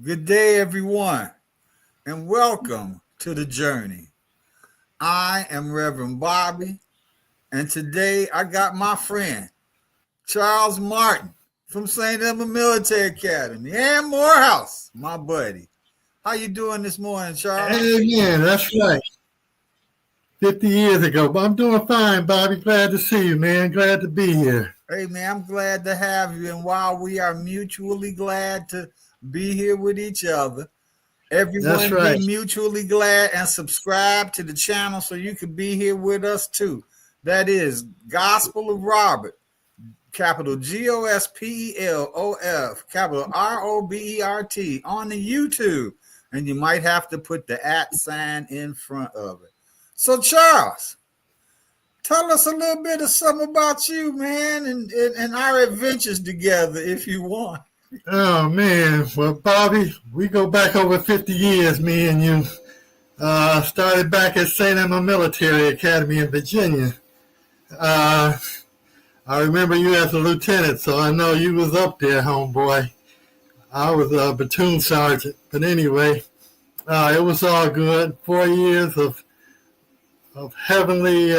Good day, everyone, and welcome to the journey. I am Reverend Bobby, and today I got my friend Charles Martin from St. Emma Military Academy and Morehouse, my buddy. How you doing this morning, Charles? Amen. That's right. 50 years ago. But I'm doing fine, Bobby. Glad to see you, man. Glad to be here. Hey, man, I'm glad to have you. And while we are mutually glad to be here with each other, That's everyone right. be mutually glad and subscribe to the channel so you can be here with us too. That is Gospel of Robert, capital GOSPELOF, capital ROBERT on the YouTube. And you might have to put the @ in front of it. So, Charles, tell us a little bit of something about you, man, and our adventures together, if you want. Oh, man. Well, Bobby, we go back over 50 years, me and you. Started back at St. Emma Military Academy in Virginia. I remember you as a lieutenant, so I know you was up there, homeboy. I was a platoon sergeant. But anyway, it was all good. 4 years of heavenly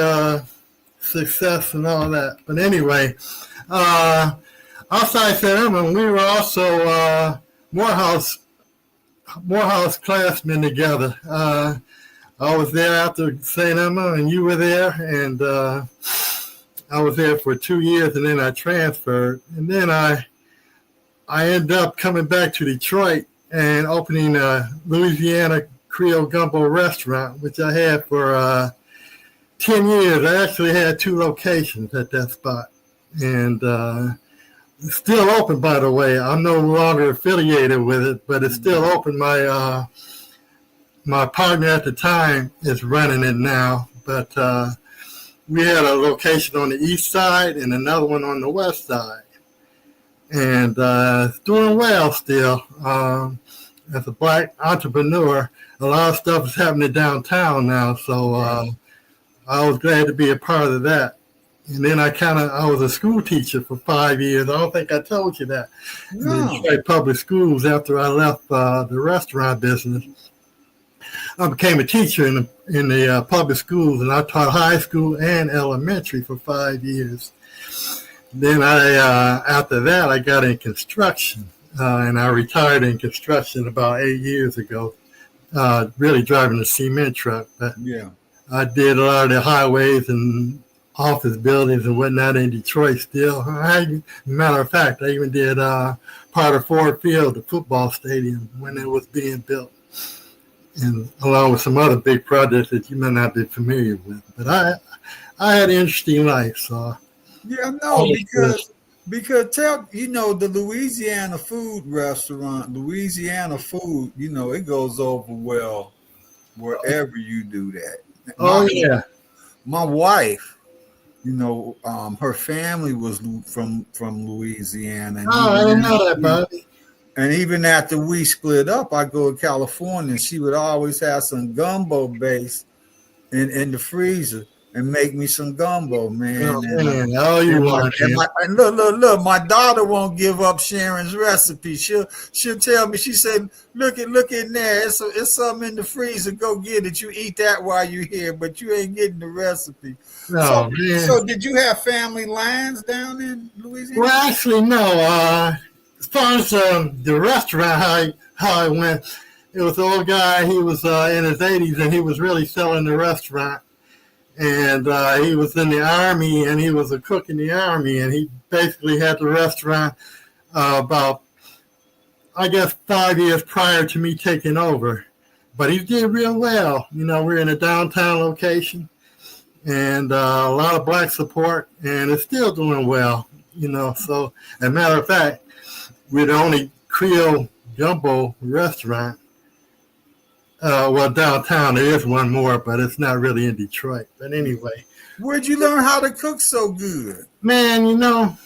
success and all that. But anyway, outside St. Emma, we were also Morehouse classmen together. I was there after St. Emma, and you were there, and I was there for 2 years, and then I transferred, and then I ended up coming back to Detroit and opening a Louisiana Creole Gumbo restaurant, which I had for 10 years. I actually had 2 locations at that spot, and it's still open, by the way. I'm no longer affiliated with it, but it's still open. My partner at the time is running it now, but we had a location on the east side and another one on the west side, and it's doing well still. As a black entrepreneur, a lot of stuff is happening downtown now, so I was glad to be a part of that. And then I was a school teacher for 5 years. I don't think I told you that. No. In Detroit public schools after I left the restaurant business. I became a teacher in the public schools, and I taught high school and elementary for 5 years. Then after that, I got in construction, and I retired in construction about 8 years ago, really driving a cement truck. But Yeah. I did a lot of the highways and office buildings and whatnot in Detroit still. Matter of fact, I even did part of Ford Field, the football stadium, when it was being built, and along with some other big projects that you may not be familiar with. But I had an interesting life, so. Yeah, no, because tell the Louisiana food restaurant, Louisiana food, it goes over well wherever you do that. Oh, yeah. My wife, her family was from Louisiana. Oh, I didn't know that, Bobby. And even after we split up, I go to California, and she would always have some gumbo base in the freezer and make me some gumbo, man. Oh, man. All you want. And look, my daughter won't give up Sharon's recipe. She'll tell me, she said, look in there. It's something in the freezer. Go get it. You eat that while you're here, but you ain't getting the recipe. No, man. So did you have family lines down in Louisiana? Well, actually, no. As far as the restaurant, how I went, it was an old guy. He was in his 80s, and he was really selling the restaurant. And he was in the Army, and he was a cook in the Army, and he basically had the restaurant about, I guess, 5 years prior to me taking over. But he did real well. We're in a downtown location, and a lot of black support, and it's still doing well. So, as a matter of fact, we're the only Creole Gumbo restaurant. Well, downtown there is one more, but it's not really in Detroit. But anyway, where'd you learn how to cook so good? Man, I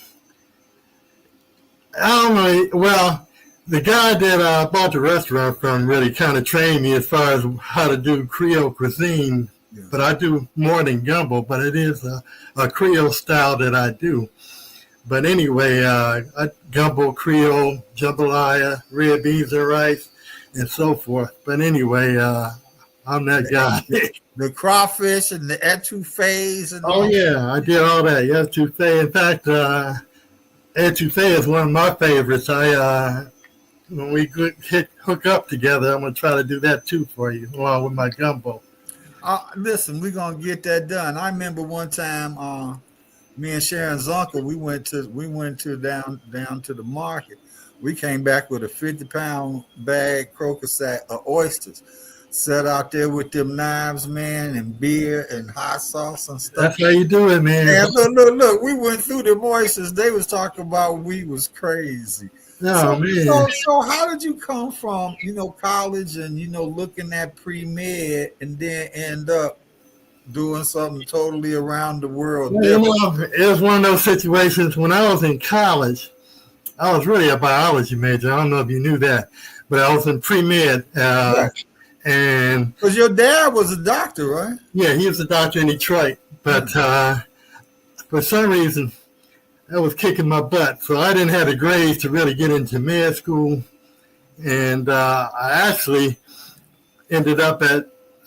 don't know. Well, the guy that I bought the restaurant from really kind of trained me as far as how to do Creole cuisine. But I do more than gumbo, but it is a Creole style that I do. But anyway, gumbo Creole, jambalaya, red beans and rice, and so forth. But anyway, I'm that guy. The crawfish and the etouffees and Oh yeah, I did all that. Yeah, etouffee. In fact, etouffee is one of my favorites. When we hook up together, I'm gonna try to do that too for you, along with my gumbo. Listen, we're gonna get that done. I remember one time, me and Sharon's uncle, we went to down to the market. We came back with a 50-pound bag croaker sack of oysters. Sat out there with them knives, man, and beer and hot sauce and stuff. That's how you do it, man. And look, we went through the oysters. They was talking about we was crazy. Oh, man. So how did you come from, college and, looking at pre-med and then end up doing something totally around the world? Well, it was one of those situations when I was in college. I was really a biology major. I don't know if you knew that, but I was in pre-med. Right. And because your dad was a doctor, right? Yeah, he was a doctor in Detroit, but for some reason, that was kicking my butt. So I didn't have the grades to really get into med school, and I actually ended up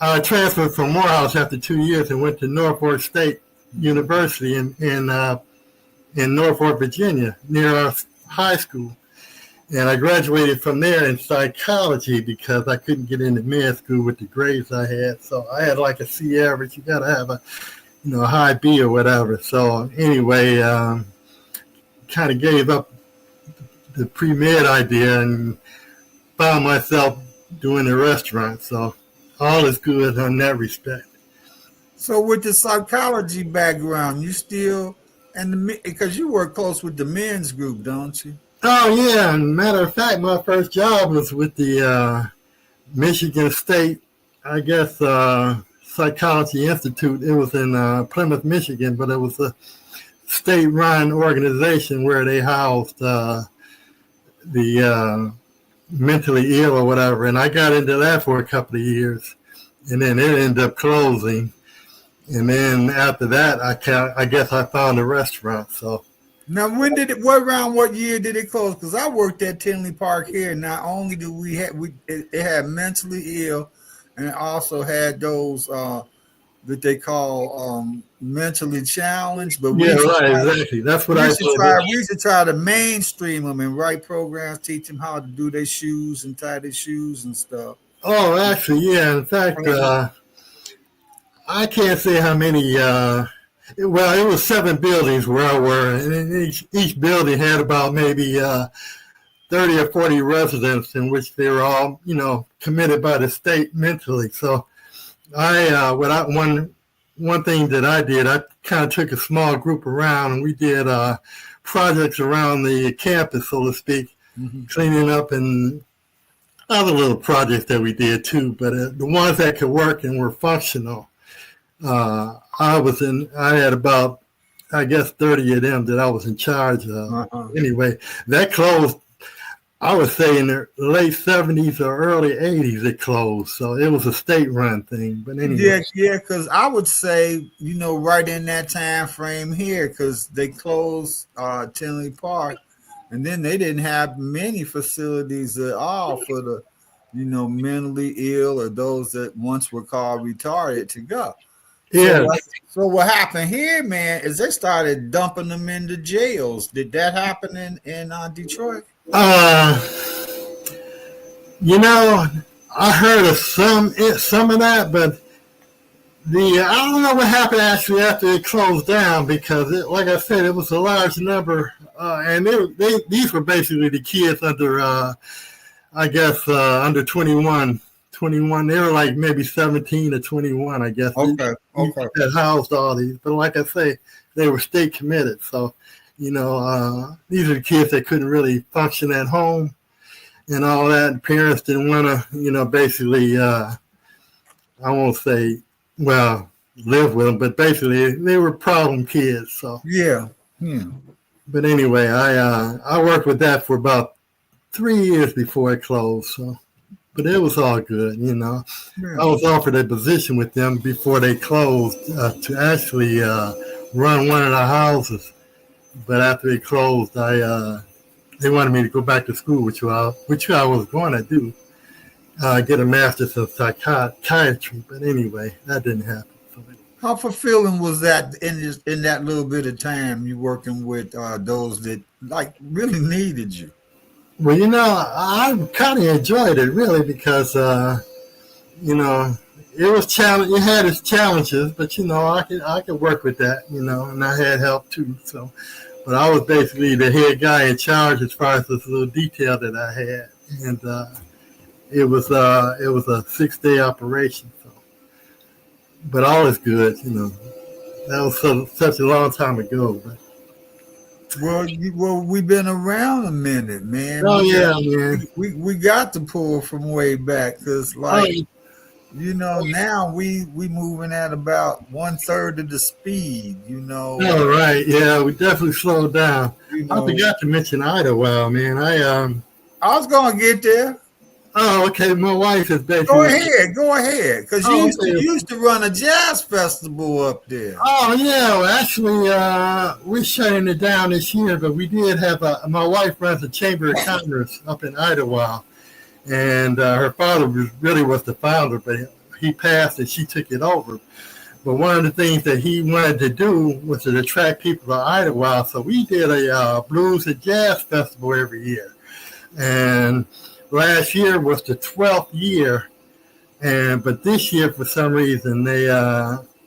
I transferred from Morehouse after 2 years and went to Norfolk State University in Norfolk, Virginia, near our high school. And I graduated from there in psychology because I couldn't get into med school with the grades I had. So I had like a C average. You got to have a high B or whatever. So anyway, kind of gave up the pre-med idea and found myself doing the restaurant. So all is good on that respect. So with the psychology background, you still, because you work close with the men's group, don't you? Oh, yeah. And matter of fact, my first job was with the Michigan State, Psychology Institute. It was in Plymouth, Michigan, but it was a state-run organization where they housed the mentally ill or whatever. And I got into that for a couple of years, and then it ended up closing. And then after that, I guess I found a restaurant. So. Now, what year did it close? Because I worked at Tinley Park here. Not only do it had mentally ill, and it also had those that they call mentally challenged. But exactly. That's what I said. We used to try to mainstream them and write programs, teach them how to do their shoes and tie their shoes and stuff. Oh, actually, yeah. In fact, I can't say how many. Well, it was 7 buildings where I were, and each building had about maybe 30 or 40 residents, in which they were all, committed by the state mentally. So one thing that I did, I kind of took a small group around, and we did projects around the campus, so to speak, cleaning up and other little projects that we did too. But the ones that could work and were functional. I had about, 30 of them that I was in charge of. Anyway, that closed, I would say in the late 70s or early 80s it closed. So it was a state-run thing. But anyway. Yeah, because I would say, right in that time frame here, because they closed Tinley Park, and then they didn't have many facilities at all for the, mentally ill or those that once were called retarded to go. Yeah. So what happened here, man, is they started dumping them into jails. Did that happen in Detroit? I heard of some of that, but I don't know what happened actually after it closed down, because like I said, it was a large number, and these were basically the kids under, under 21. They were like maybe 17 or 21, I guess. Okay. That housed all these, but like I say, they were state committed. So, these are the kids that couldn't really function at home and all that. Parents didn't want to, basically, I won't say, live with them, but basically they were problem kids. So yeah. But anyway, I worked with that for about 3 years before it closed. So. But it was all good, Yeah. I was offered a position with them before they closed to actually run one of the houses. But after it closed, they wanted me to go back to school, which I was going to do, get a master's in psychiatry. But anyway, that didn't happen. So, How fulfilling was that in that little bit of time you working with those that like really needed you? well, I kind of enjoyed it really because it was challenge. It had its challenges, but I could work with that. And I had help too. So, but I was basically the head guy in charge as far as this little detail that I had, and it was a 6-day operation. So, but all is good. That was such a long time ago. But, Well, we've been around a minute, man. oh yeah, man. We got to pull from way back because, now we moving at about 1/3 of the speed. All right, yeah, we definitely slowed down. I forgot to mention Idlewild, man. I was gonna get there. Oh, okay. My wife is basically. Go ahead, because you used to run a jazz festival up there. Oh yeah, well, actually, we're shutting it down this year, but we did have my wife runs a chamber of commerce up in Idlewild, and her father was the founder, but he passed and she took it over. But one of the things that he wanted to do was to attract people to Idlewild, so we did a blues and jazz festival every year, and last year was the 12th year, but this year for some reason they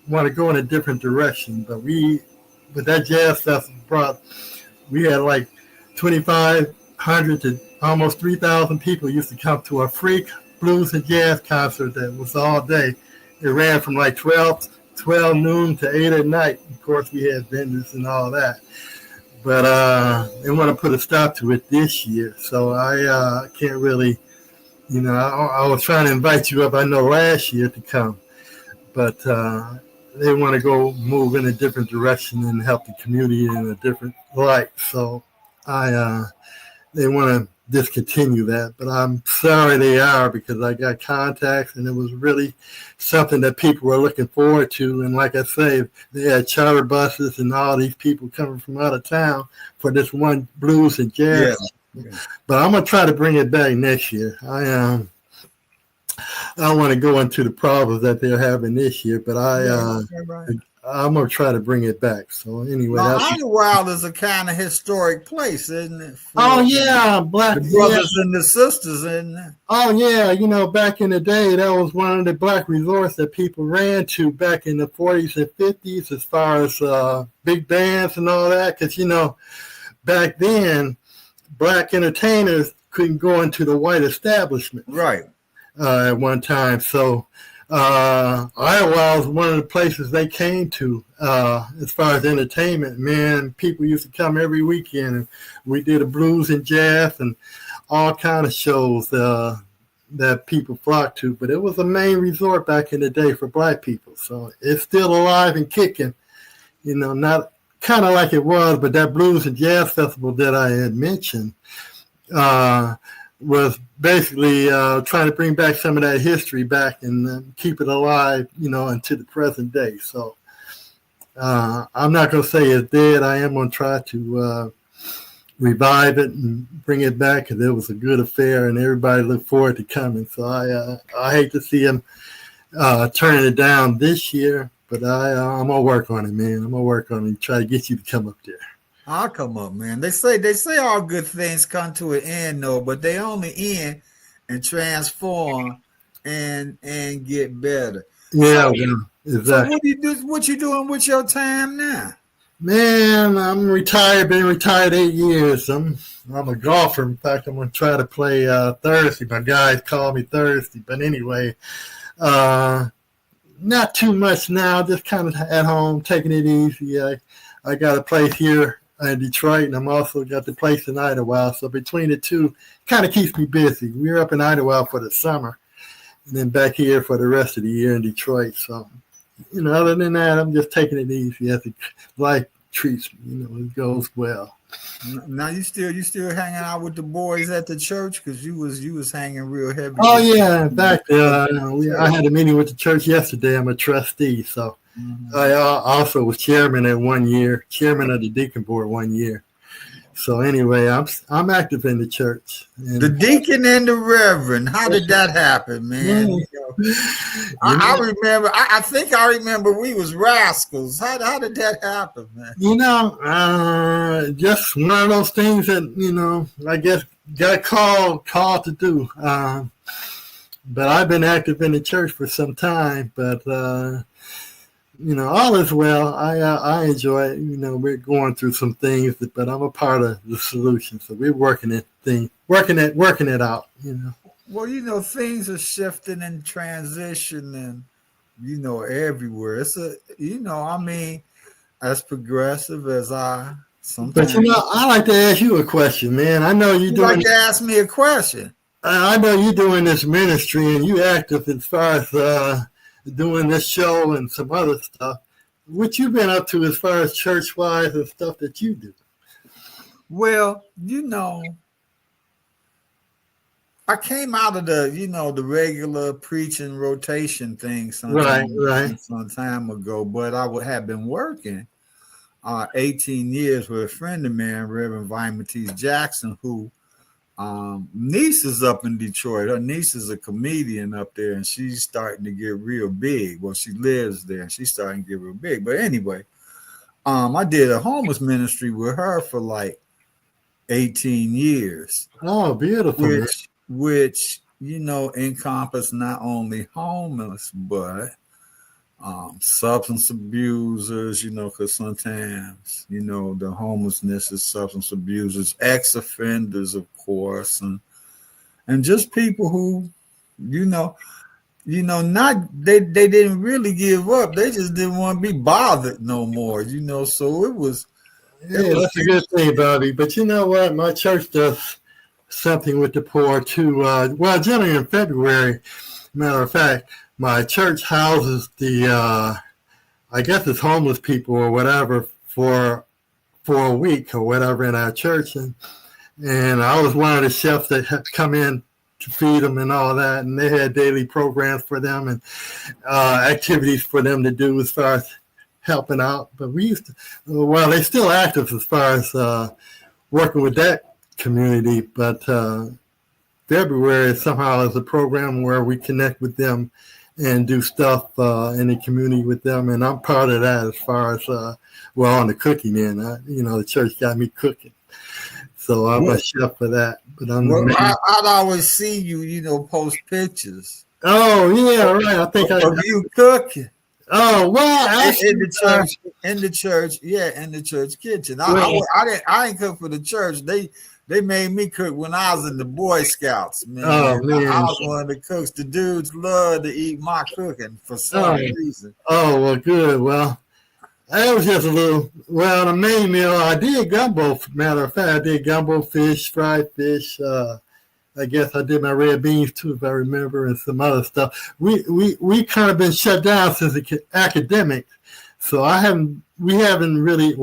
want to go in a different direction. But with that jazz festival we had like 2,500 to almost 3,000 people used to come to a free blues and jazz concert that was all day. It ran from like 12 noon to 8 at night. Of course, we had vendors and all that. But they want to put a stop to it this year. So I can't really, I was trying to invite you up, I know, last year to come. But they want to move in a different direction and help the community in a different light. So they want to discontinue that. But I'm sorry they are, because I got contacts and it was really something that people were looking forward to. And like I say, they had charter buses and all these people coming from out of town for this one blues and jazz. Yeah. But I'm going to try to bring it back next year. I don't want to go into the problems that they're having this year, but I'm going to try to bring it back. So anyway. Idlewild is a kind of historic place, isn't it? Oh, yeah. The brothers and the sisters, isn't it? Oh, yeah. Back in the day, that was one of the black resorts that people ran to back in the 40s and 50s as far as big bands and all that. Because, back then, black entertainers couldn't go into the white establishment. Right. At one time. So Iowa was one of the places they came to as far as entertainment. Man, people used to come every weekend, and we did a blues and jazz and all kind of shows that people flocked to. But it was a main resort back in the day for black people. So it's still alive and kicking, not kind of like it was, but that blues and jazz festival that I had mentioned was basically trying to bring back some of that history back and keep it alive, until the present day. So I'm not going to say it's dead. I am going to try to revive it and bring it back, because it was a good affair and everybody looked forward to coming. So I hate to see them turning it down this year, but I'm going to work on it, man. I'm going to work on it and try to get you to come up there. I'll come up, man. They say all good things come to an end, though, but they only end and transform and get better. Yeah, exactly. So what you doing with your time now? Man, I'm retired. Been retired 8 years. I'm a golfer. In fact, I'm gonna try to play Thursday. My guys call me Thursday, but anyway, not too much now. Just kind of at home, taking it easy. I got a place here in Detroit, and I'm also got the place in Idlewild. So between the two, kind of keeps me busy. We're up in Idlewild for the summer, and then back here for the rest of the year in Detroit. So, other than that, I'm just taking it easy as life treats me. It goes well. Now you still hanging out with the boys at the church, because you was hanging real heavy. Oh yeah, in fact, I had a meeting with the church yesterday. I'm a trustee, so Mhm. I also was chairman at 1 year, chairman of the deacon board 1 year. So anyway, I'm active in the church. The And deacon and the reverend. How did that happen, man? you I know, remember. I think I remember we was rascals. How did that happen, man? just one of those things that I guess got called to do. But I've been active in the church for some time. But all is well. I enjoy it. We're going through some things, but I'm a part of the solution. So we're working it out. Well, things are shifting and transitioning, everywhere. It's I mean, as progressive as I But sometimes. I like to ask you a question, man. I know you're You doing. like to ask me a question? I know you're doing this ministry, and you active as far as doing this show and some other stuff. What you been up to as far as church wise and stuff that you do? Well, I came out of the regular preaching rotation thing Right. some time ago, but I would have been working 18 years with a friend of mine, Reverend Vimatese Jackson, who niece is up in Detroit. Her niece is a comedian up there, and she's starting to get real big. Well, she lives there, and she's starting to get real big. But anyway, I did a homeless ministry with her for like 18 years. Oh, beautiful. Which encompass not only homeless but substance abusers, because sometimes the homelessness is substance abusers, ex-offenders, of course, and just people who not they didn't really give up, they just didn't want to be bothered no more, so it was. Yeah, that's a good thing, Bobby. But you know what? My church does something with the poor too. Well, generally in February, matter of fact, my church houses I guess it's homeless people or whatever for a week or whatever in our church, and I was one of the chefs that had to come in to feed them and all that, and they had daily programs for them and activities for them to do as far as helping out. But we used to, well, they're still active as far as working with that community, but February somehow is a program where we connect with them and do stuff in the community with them, and I'm part of that as far as on the cooking end. The church got me cooking, so I'm a chef for that. But I'd always see you, post pictures. Oh yeah, right. I think of you cooking. Oh well, actually, in the church, in the church kitchen. I didn't cook for the church. They made me cook when I was in the Boy Scouts, man. Oh, man. I was one of the cooks. The dudes love to eat my cooking for some reason. Oh, well, good. Well, that was just the main meal. I did gumbo, matter of fact. I did gumbo fish, fried fish. I guess I did my red beans too, if I remember, and some other stuff. We kind of been shut down since the academic. So I haven't really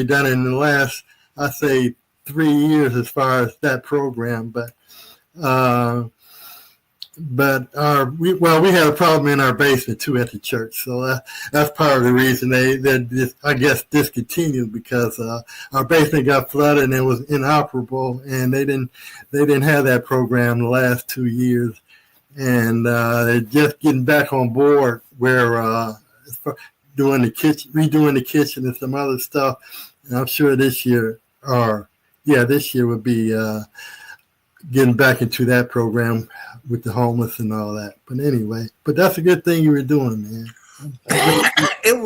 done it in the last, I say, 3 years as far as that program, but we had a problem in our basement too at the church, so that's part of the reason they I guess discontinued, because our basement got flooded and it was inoperable, and they didn't have that program the last 2 years, and they're just getting back on board where redoing the kitchen and some other stuff, and I'm sure this year would be getting back into that program with the homeless and all that. But anyway, that's a good thing you were doing, man. It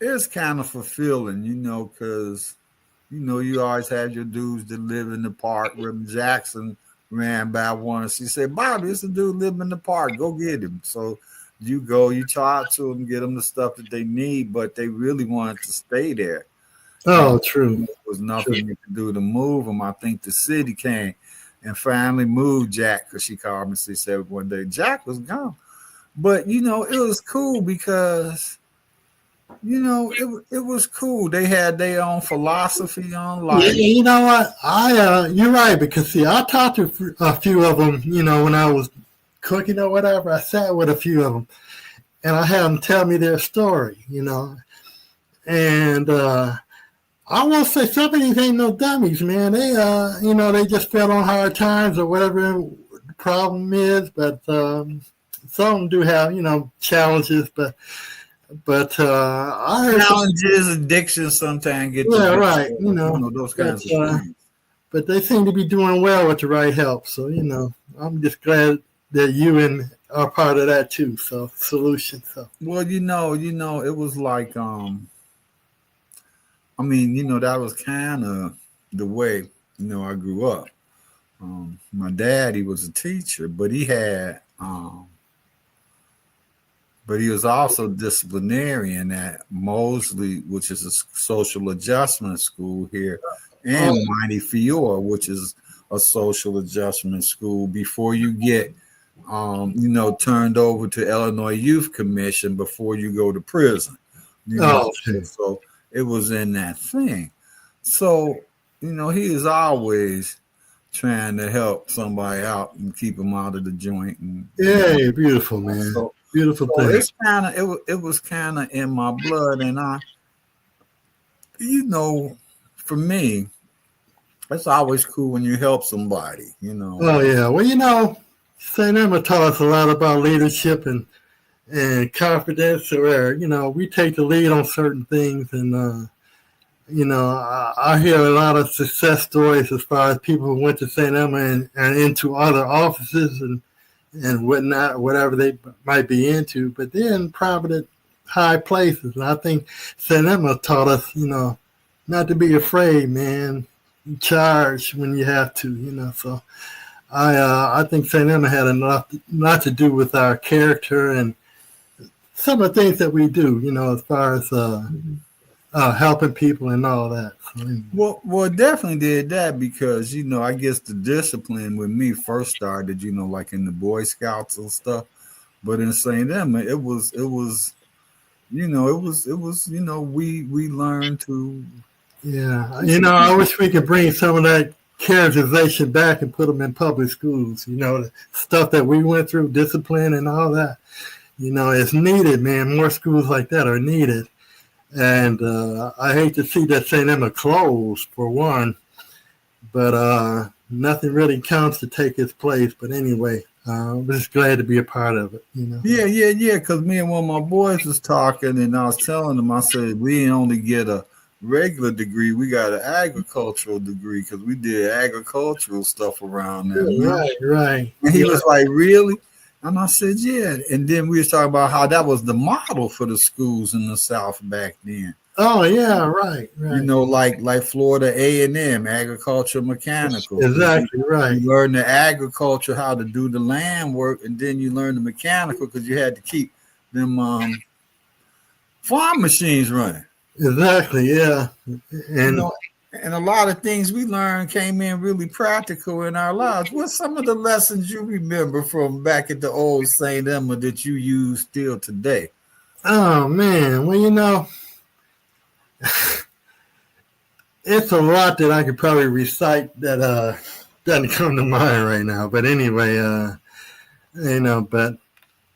was kind of fulfilling, because you always have your dudes that live in the park. Reverend Jackson ran by once. He said, "Bobby, it's a dude living in the park. Go get him." So you go, you talk to them, get them the stuff that they need, but they really wanted to stay there. Oh, true. There was nothing you could do to move them. I think the city came and finally moved Jack, because she called me. She said one day Jack was gone, but it was cool because it was cool. They had their own philosophy on life. Yeah, you know what? You're right, because see, I talked to a few of them, when I was cooking or whatever, I sat with a few of them, and I had them tell me their story, and I won't say some of these ain't no dummies, man. They, they just fell on hard times or whatever the problem is. But some of them do have, challenges. But I heard challenges, addictions sometimes get right. Those kinds of things. But they seem to be doing well with the right help. So I'm just glad that you are part of that too. So solution. So well, it was like that was kind of the way, I grew up. My dad, he was a teacher, but he was also disciplinarian at Mosley, which is a social adjustment school here, and Mighty Fiore, which is a social adjustment school before you get, turned over to Illinois Youth Commission before you go to prison. Okay. So it was in that thing. So, he is always trying to help somebody out and keep them out of the joint. Yeah, beautiful, man. So, beautiful thing. It's it was kind of in my blood. And for me, it's always cool when you help somebody, Oh, yeah. Well, St. Emma taught us a lot about leadership and confidence, where we take the lead on certain things, and I hear a lot of success stories as far as people who went to St. Emma and into other offices and whatnot, whatever they might be into, but they're in prominent high places. And I think St. Emma taught us, not to be afraid, man. You charge when you have to, So I think St. Emma had a lot to do with our character and some of the things that we do, as far as helping people and all that. So, well, it definitely did that because, I guess the discipline with me first started, like in the Boy Scouts and stuff. But in St. Emma, it was, we learned to. Yeah. I wish we could bring some of that characterization back and put them in public schools, the stuff that we went through, discipline and all that. It's needed, man. More schools like that are needed. And I hate to see that St. Emma closed, for one. But nothing really counts to take its place. But anyway, I'm just glad to be a part of it. Yeah. Because me and one of my boys was talking, and I was telling them, I said, we didn't only get a regular degree, we got an agricultural degree because we did agricultural stuff around there. Right. And he was like, really? And I said, yeah. And then we was talking about how that was the model for the schools in the South back then. Oh, yeah, right. Like Florida A&M, agriculture mechanical. Exactly, right. You learn the agriculture, how to do the land work, and then you learn the mechanical because you had to keep them farm machines running. Exactly, yeah. And and a lot of things we learned came in really practical in our lives. What's some of the lessons you remember from back at the old St. Emma that you use still today? Oh, man. Well, it's a lot that I could probably recite that doesn't come to mind right now. But anyway, but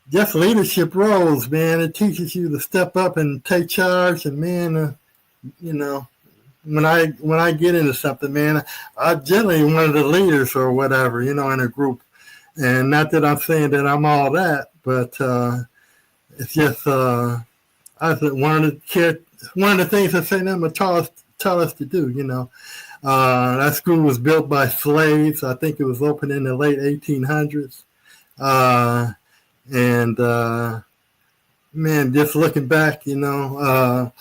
just leadership roles, man. It teaches you to step up and take charge. And, man, when I get into something, man, I'm generally one of the leaders or whatever, in a group. And not that I'm saying that I'm all that, but it's just I think one of the things that St. Emma taught us to do. That school was built by slaves. I think it was opened in the late 1800s. Man, just looking back, I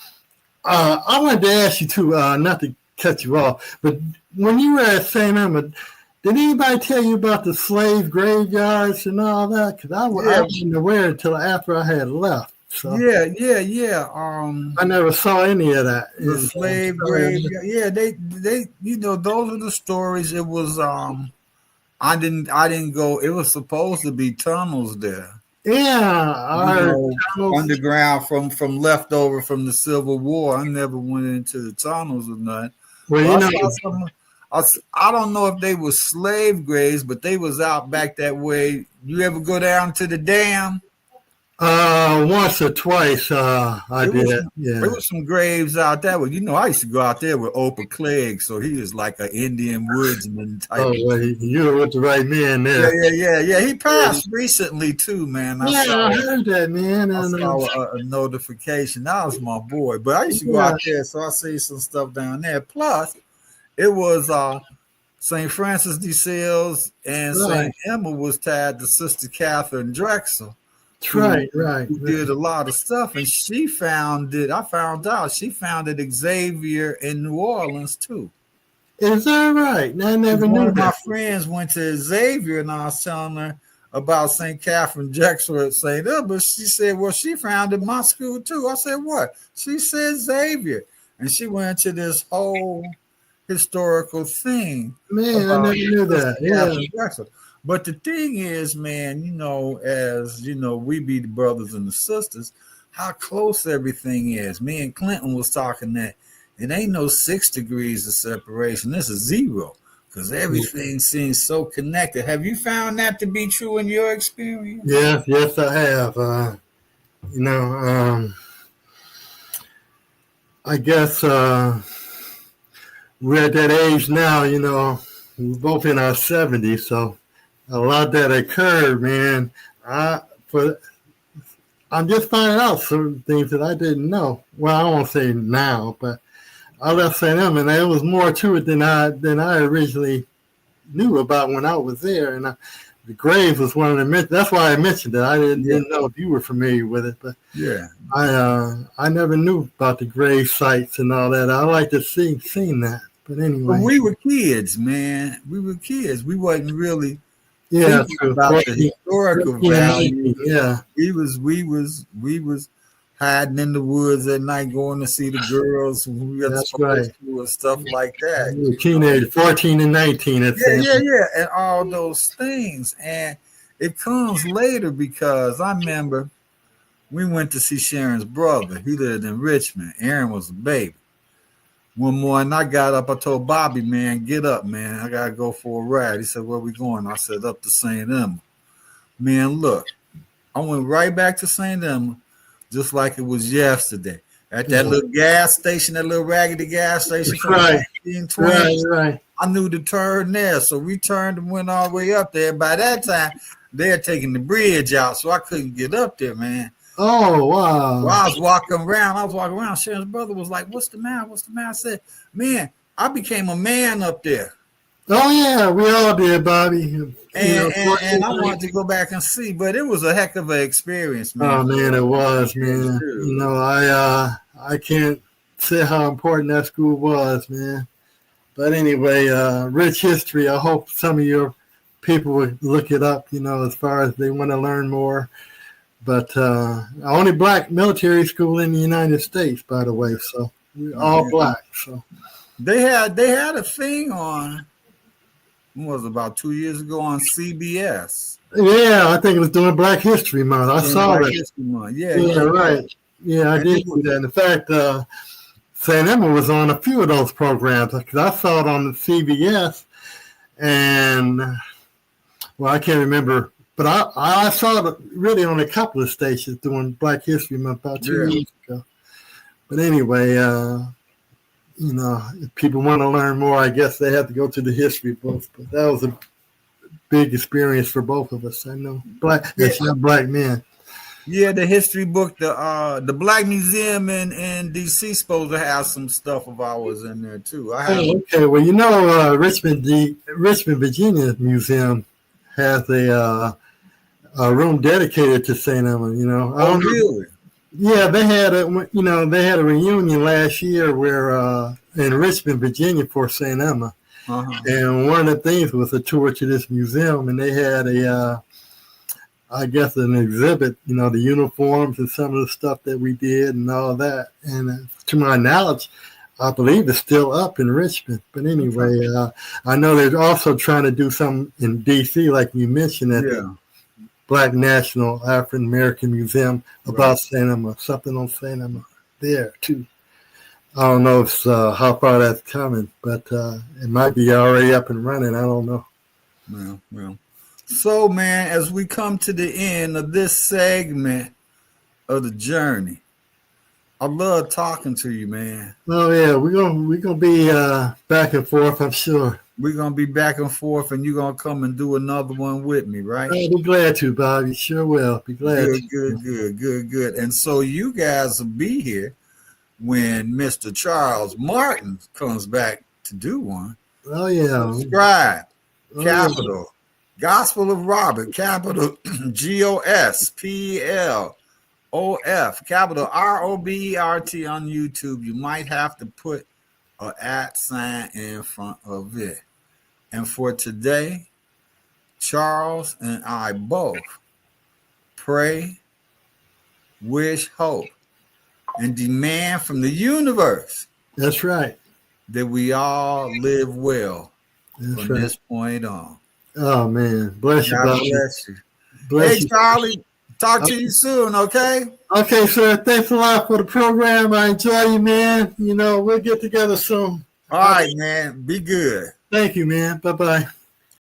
wanted to ask you too, not to cut you off, but when you were at St. Emma, did anybody tell you about the slave graveyards and all that? Because I wasn't aware until after I had left. So Yeah. I never saw any of that. The slave graveyard. Yeah, they those are the stories. It was I didn't go. It was supposed to be tunnels there. Yeah, underground from leftover from the Civil War. I never went into the tunnels or nothing. Well, I don't know if they were slave graves, but they was out back that way. You ever go down to the dam? Once or twice, I did. There was some graves out that way. You know, I used to go out there with Oprah Clegg, so he was like an Indian woodsman type. Oh, well, you were with the right man there. Yeah. He passed recently too, man. I heard that, man. I saw a notification. That was my boy. But I used to go out there, so I see some stuff down there. Plus, it was St. Francis de Sales and St. Emma was tied to Sister Catherine Drexel. Right. Who did a lot of stuff, and she founded. I found out she founded Xavier in New Orleans too. Is that right? I never knew. One of my friends went to Xavier, and I was telling her about St. Catherine Drexel at St. But she said, "Well, she founded my school too." I said, "What?" She said Xavier, and she went to this whole historical thing. Man, I never knew that. Yeah. But the thing is, man, you know, as you know, we be the brothers and the sisters, how close everything is. Me and Clinton was talking that it ain't no 6 degrees of separation. This is 0 because everything seems so connected. Have you found that to be true in your experience? Yes, I have. I guess we're at that age now, you know, we're both in our 70s, so a lot that occurred, man. I'm just finding out certain things that I didn't know. Well, I won't say now, but I left St. Emma, and there was more to it than I originally knew about when I was there. And the grave was one of the. That's why I mentioned it. I didn't know if you were familiar with it, but yeah, I never knew about the grave sites and all that. I like to seen that, but anyway, we were kids, man. We were kids. We wasn't really. Yeah, about the historical value. Yeah, we was hiding in the woods at night, going to see the girls. We got and stuff like that. You were teenage, 14 and 19. Yeah, and all those things. And it comes later because I remember we went to see Sharon's brother. He lived in Richmond. Aaron was a baby. One morning I got up, I told Bobby, man, get up, man. I got to go for a ride. He said, where we going? I said, up to St. Emma. Man, look, I went right back to St. Emma just like it was yesterday. At that little gas station, that little raggedy gas station. Right. I knew to turn there. So we turned and went all the way up there. By that time, they had taken the bridge out, so I couldn't get up there, man. Oh, wow. While I was walking around. Sharon's brother was like, what's the matter? I said, man, I became a man up there. Oh, yeah, we all did, Bobby. And I wanted to go back and see, but it was a heck of an experience, man. Oh, man, it was, man. You know, I can't say how important that school was, man. But anyway, rich history. I hope some of your people would look it up, you know, as far as they want to learn more. But only black military school in the United States, by the way. So we're all black. So they had a thing on. What was it, about 2 years ago on CBS? Yeah, I think it was during Black History Month. I saw that. History Month. Yeah, right. Yeah, I did see that. In fact, St. Emma was on a few of those programs because I saw it on the CBS, and well, I can't remember. But I saw it really on a couple of stations during Black History Month about 2 years ago. But anyway, you know, if people want to learn more, I guess they have to go to the history books. But that was a big experience for both of us. I know black men. Yeah, the history book, the Black Museum in DC supposed to have some stuff of ours in there too. Okay, well, you know, Richmond, Virginia Museum has a room dedicated to St. Emma, you know. Oh, really? Yeah, they had a reunion last year where in Richmond, Virginia, for St. Emma, and one of the things was a tour to this museum, and they had I guess an exhibit, you know, the uniforms and some of the stuff that we did and all that. And to my knowledge, I believe it's still up in Richmond. But anyway, I know they're also trying to do something in D.C., like you mentioned, at the Black National African American Museum about St. Emma, something on St. Emma there too. I don't know if how far that's coming, but it might be already up and running. I don't know. Well. So, man, as we come to the end of this segment of the journey, I love talking to you, man. Oh yeah, we're gonna be back and forth, I'm sure. We're gonna be back and forth, and you're gonna come and do another one with me, right? I'll be glad to, Bobby. Sure will. Be glad. Good. And so you guys will be here when Mr. Charles Martin comes back to do one. Oh yeah. Subscribe. Oh, Capital. Gospel of Robert. Capital GOSPELOF. Capital ROBERT on YouTube. You might have to put an @ in front of it. And for today, Charles and I both pray, wish, hope, and demand from the universe That's right. that we all live well That's from right. this point on. Oh man, bless you, God Bobby. bless you. Bless Hey, you. Charlie, talk to you soon, okay? Okay, sir. Thanks a lot for the program. I enjoy you, man. You know, we'll get together soon. All right, man. Be good. Thank you, man. Bye bye.